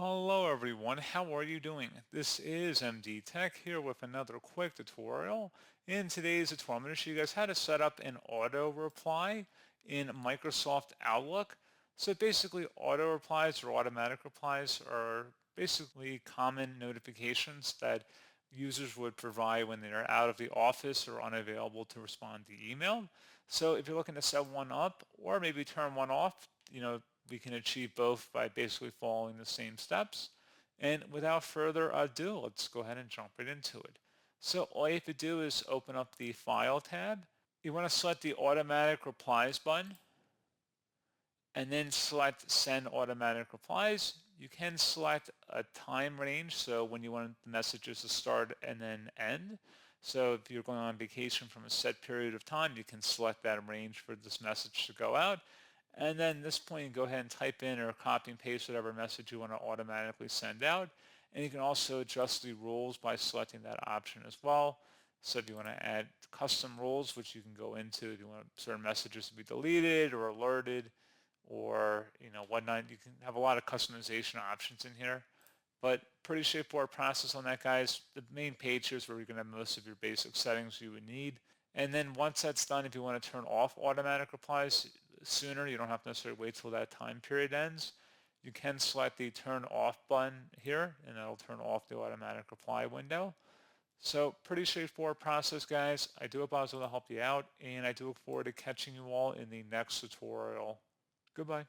Hello everyone, how are you doing? This is MD Tech here with another quick tutorial. In today's tutorial, I'm going to show you guys how to set up an auto reply in Microsoft Outlook. So basically auto replies or automatic replies are basically common notifications that users would provide when they're out of the office or unavailable to respond to email. So if you're looking to set one up or maybe turn one off, we can achieve both by basically following the same steps. And without further ado, let's go ahead and jump right into it. So all you have to do is open up the File tab. You want to select the Automatic Replies button and then select Send Automatic Replies. You can select a time range, so when you want the messages to start and then end. So if you're going on vacation from a set period of time, you can select that range for this message to go out. And then at this point, you can go ahead and type in or copy and paste whatever message you want to automatically send out. And you can also adjust the rules by selecting that option as well. So if you want to add custom rules, which you can go into, if you want certain messages to be deleted or alerted, or whatnot. You can have a lot of customization options in here, but pretty straightforward process on that, guys. The main page here is where you're going to have most of your basic settings you would need. And then once that's done, if you want to turn off automatic replies sooner, you don't have to necessarily wait till that time period ends. You can select the turn off button here, and that'll turn off the automatic reply window. So pretty straightforward process, guys. I do hope I was able to help you out, and I do look forward to catching you all in the next tutorial. Goodbye.